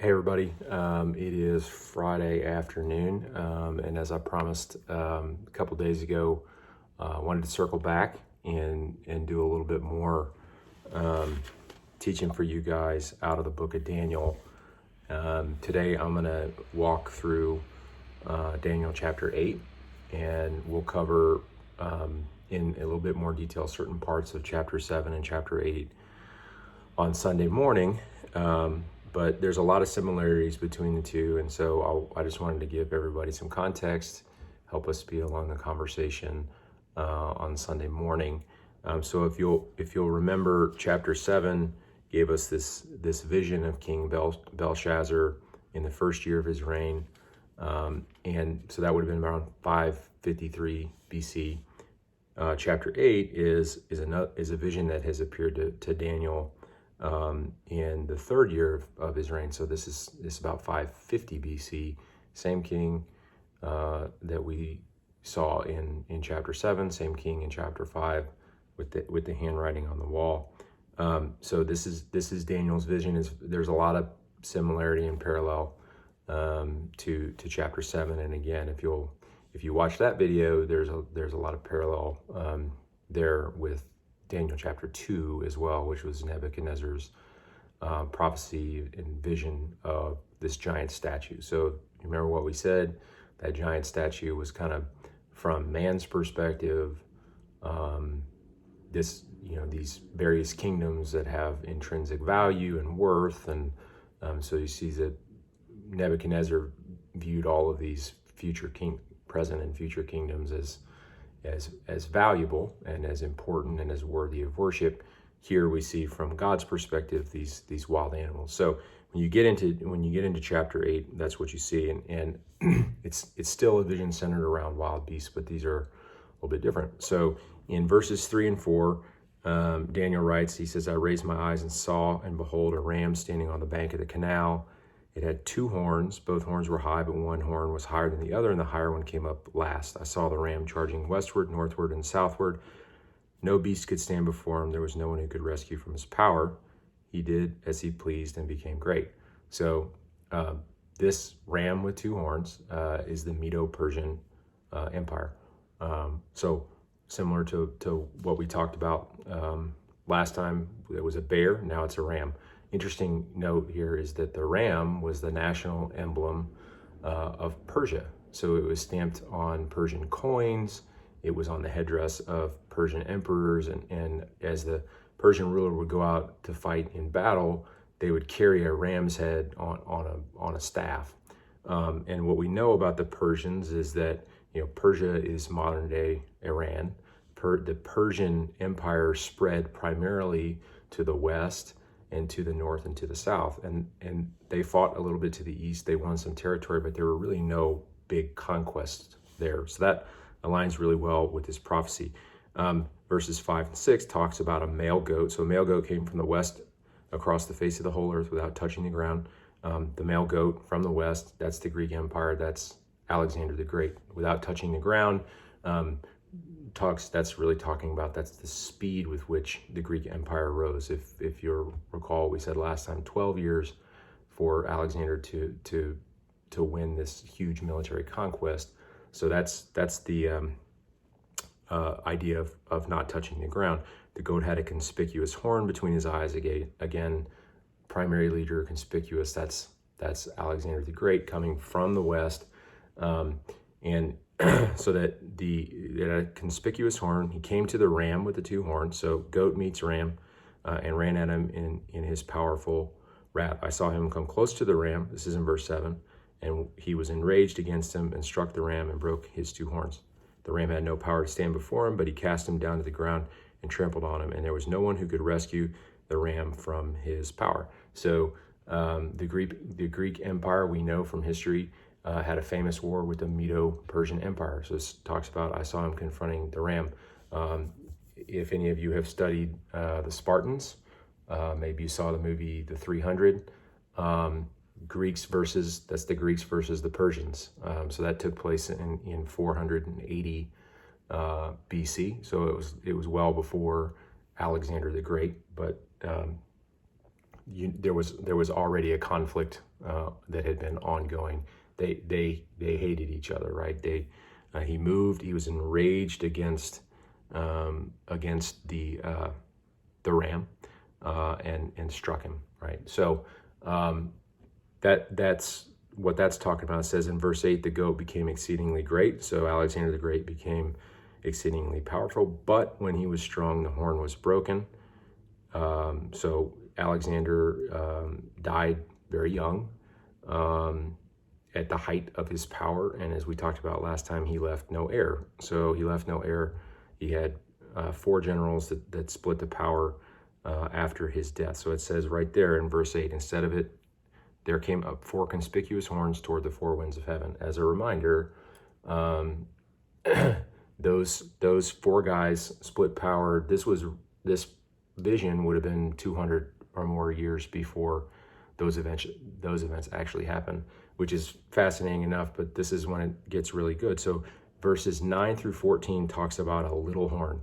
Hey everybody, it is Friday afternoon, and as I promised a couple days ago, I wanted to circle back and do a little bit more teaching for you guys out of the book of Daniel. Today I'm going to walk through Daniel chapter 8, and we'll cover in a little bit more detail certain parts of chapter 7 and chapter 8 on Sunday morning. But there's a lot of similarities between the two, and so I just wanted to give everybody some context, help us speed along the conversation on Sunday morning. So if you'll remember, chapter 7 gave us this vision of King Belshazzar in the first year of his reign, and so that would have been around 553 BC. Chapter 8 is a vision that has appeared to Daniel in the third year of his reign. So this is about 550 BC. Same king that we saw in chapter 7, same king in chapter 5 with the handwriting on the wall. So this is Daniel's vision. There's a lot of similarity and parallel to chapter 7. And again, if you watch that video, there's a lot of parallel there with Daniel chapter 2 as well, which was Nebuchadnezzar's prophecy and vision of this giant statue. So remember what we said, that giant statue was kind of from man's perspective, these various kingdoms that have intrinsic value and worth, and so you see that Nebuchadnezzar viewed all of these present and future kingdoms as valuable and as important and as worthy of worship. Here we see from God's perspective these wild animals. So when you get into chapter 8, that's what you see, and it's still a vision centered around wild beasts, but these are a little bit different. So in verses 3 and 4, Daniel writes, he says, "I raised my eyes and saw, and behold, a ram standing on the bank of the canal. It had two horns. Both horns were high, but one horn was higher than the other, and the higher one came up last. I saw the ram charging westward, northward, and southward. No beast could stand before him. There was no one who could rescue from his power. He did as he pleased and became great." So this ram with two horns is the Medo-Persian Empire. So similar to what we talked about last time, it was a bear, now it's a ram. Interesting note here is that the ram was the national emblem of Persia. So it was stamped on Persian coins. It was on the headdress of Persian emperors. And as the Persian ruler would go out to fight in battle, they would carry a ram's head on a staff. And what we know about the Persians is that, Persia is modern day Iran. The Persian Empire spread primarily to the west and to the north and to the south. And they fought a little bit to the east. They won some territory, but there were really no big conquests there. So that aligns really well with this prophecy. Verses 5 and 6 talks about a male goat. So a male goat came from the west across the face of the whole earth without touching the ground. The male goat from the west, that's the Greek Empire. That's Alexander the Great. Without touching the ground, that's really talking about, that's the speed with which the Greek Empire rose. If you recall, we said last time 12 years for Alexander to win this huge military conquest. So that's the idea of not touching the ground. The goat had a conspicuous horn between his eyes. Again, primary leader, conspicuous. That's Alexander the Great coming from the west, and so that a conspicuous horn. He came to the ram with the two horns. So goat meets ram, and ran at him in his powerful wrath. I saw him come close to the ram. This is in verse 7. And he was enraged against him and struck the ram and broke his two horns. The ram had no power to stand before him, but he cast him down to the ground and trampled on him. And there was no one who could rescue the ram from his power. So the Greek Empire, we know from history, had a famous war with the Medo-Persian Empire. So this talks about, I saw him confronting the ram. If any of you have studied the Spartans, maybe you saw the movie The 300, that's the Greeks versus the Persians. So that took place in 480 BC. So it was well before Alexander the Great, but there was already a conflict that had been ongoing. They hated each other, right? He moved. He was enraged against the ram and struck him, right? So that's what that's talking about. It says in verse 8, the goat became exceedingly great. So Alexander the Great became exceedingly powerful. But when he was strong, the horn was broken. So Alexander died very young, at the height of his power. And as we talked about last time, he left no heir. So he left no heir. He had 4 generals that split the power after his death. So it says right there in verse 8, instead of it, there came up 4 conspicuous horns toward the 4 winds of heaven. As a reminder, those 4 guys split power. This vision would have been 200 or more years before those events actually happen, which is fascinating enough. But this is when it gets really good. So verses 9 through 14 talks about a little horn.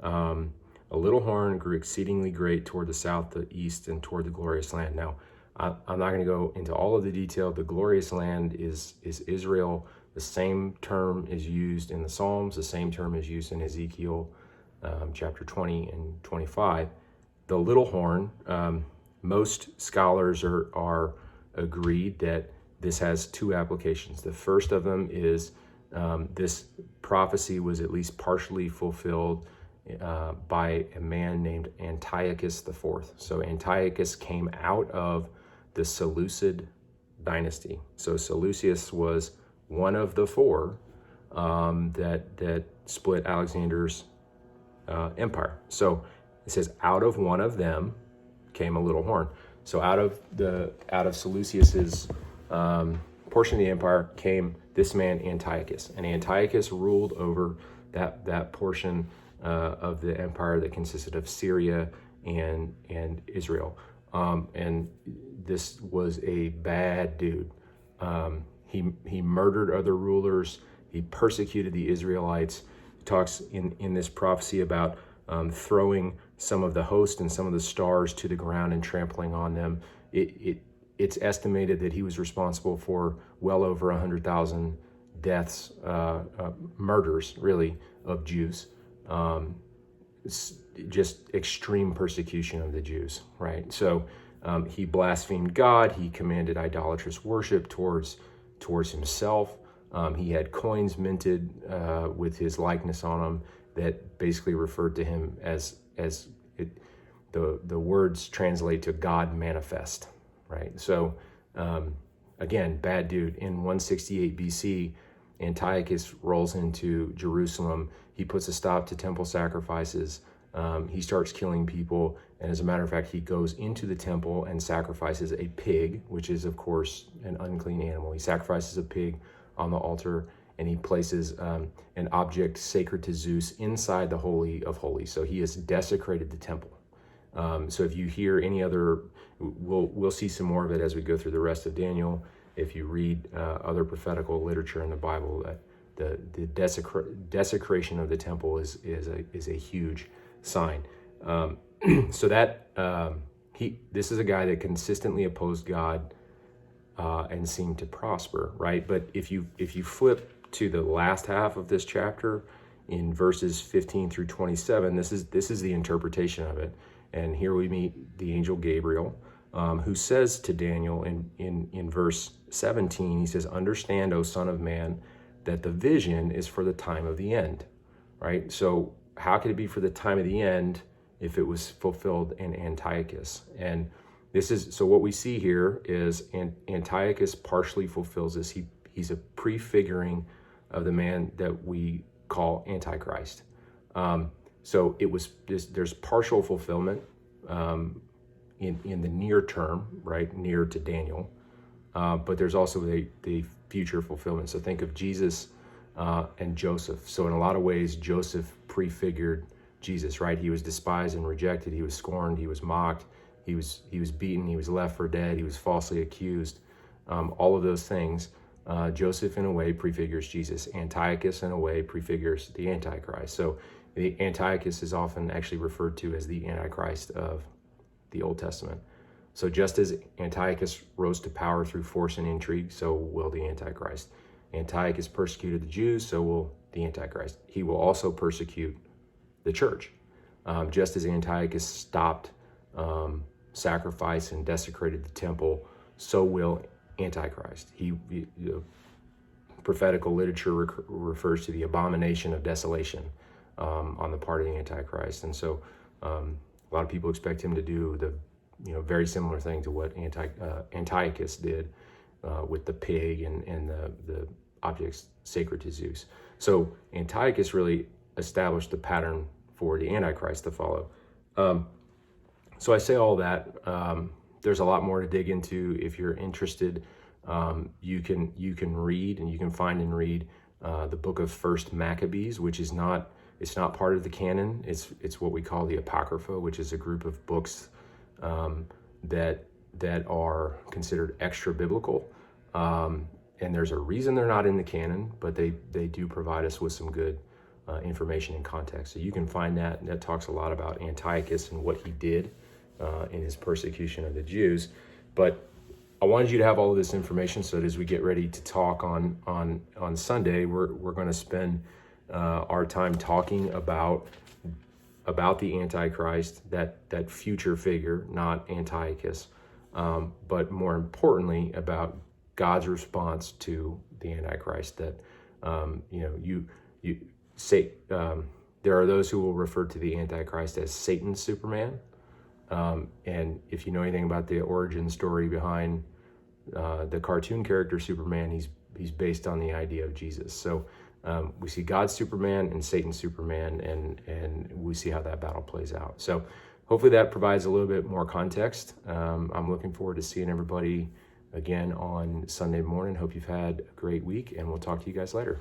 A little horn grew exceedingly great toward the south, the east, and toward the glorious land. Now, I'm not going to go into all of the detail. The glorious land is Israel. The same term is used in the Psalms. The same term is used in Ezekiel chapter 20 and 25. The little horn, most scholars are agreed that this has 2 applications. The first of them is this prophecy was at least partially fulfilled by a man named Antiochus IV. So Antiochus came out of the Seleucid dynasty. So Seleucus was one of the 4 that split Alexander's empire. So it says, out of one of them came a little horn. So out of Seleucus's portion of the empire came this man Antiochus, and Antiochus ruled over that portion of the empire that consisted of Syria and Israel. And this was a bad dude. He murdered other rulers. He persecuted the Israelites. He talks in this prophecy about throwing some of the host and some of the stars to the ground and trampling on them. It's estimated that he was responsible for well over 100,000 deaths, murders, really, of Jews. Just extreme persecution of the Jews, right? So he blasphemed God. He commanded idolatrous worship towards himself. He had coins minted with his likeness on them that basically referred to him as the words translate to God manifest, right? So again, bad dude. In 168 BC, Antiochus rolls into Jerusalem. He puts a stop to temple sacrifices. He starts killing people. And as a matter of fact, he goes into the temple and sacrifices a pig, which is, of course, an unclean animal. He sacrifices a pig on the altar, and he places an object sacred to Zeus inside the Holy of Holies. So he has desecrated the temple. So if you hear any other, we'll see some more of it as we go through the rest of Daniel. If you read other prophetical literature in the Bible, the desecration of the temple is a huge sign. So that this is a guy that consistently opposed God and seemed to prosper, right? But if you flip to the last half of this chapter, in verses 15 through 27, this is the interpretation of it. And here we meet the angel Gabriel, who says to Daniel in verse 17, he says, "Understand, O Son of Man, that the vision is for the time of the end," right? So how could it be for the time of the end if it was fulfilled in Antiochus? And so what we see here is Antiochus partially fulfills this. He's a prefiguring of the man that we call Antichrist. So there's partial fulfillment in the near term, right, near to Daniel, but there's also the future fulfillment. So think of Jesus and Joseph. So in a lot of ways, Joseph prefigured Jesus, right? He was despised and rejected. He was scorned. He was mocked. He was beaten. He was left for dead. He was falsely accused. All of those things. Joseph, in a way, prefigures Jesus. Antiochus, in a way, prefigures the Antichrist. So the Antiochus is often actually referred to as the Antichrist of the Old Testament. So just as Antiochus rose to power through force and intrigue, so will the Antichrist. Antiochus persecuted the Jews, so will the Antichrist. He will also persecute the church. Just as Antiochus stopped sacrifice and desecrated the temple, so will Antichrist. Prophetical literature refers to the abomination of desolation on the part of the Antichrist. And so a lot of people expect him to do the very similar thing to what Antiochus did with the pig and the objects sacred to Zeus. So Antiochus really established the pattern for the Antichrist to follow. So I say all that. There's a lot more to dig into. If you're interested, you can read and you can find and read the book of First Maccabees, which is not part of the canon. It's what we call the Apocrypha, which is a group of books that are considered extra biblical. And there's a reason they're not in the canon, but they do provide us with some good information and context. So you can find that, and that talks a lot about Antiochus and what he did in his persecution of the Jews. But I wanted you to have all of this information so that as we get ready to talk on Sunday, we're going to spend our time talking about the Antichrist, that future figure, not Antiochus, but more importantly about God's response to the Antichrist. That there are those who will refer to the Antichrist as Satan's Superman. And if you know anything about the origin story behind the cartoon character Superman, he's based on the idea of Jesus. So we see God's Superman and Satan's Superman, and we see how that battle plays out. So hopefully that provides a little bit more context. I'm looking forward to seeing everybody again on Sunday morning. Hope you've had a great week, and we'll talk to you guys later.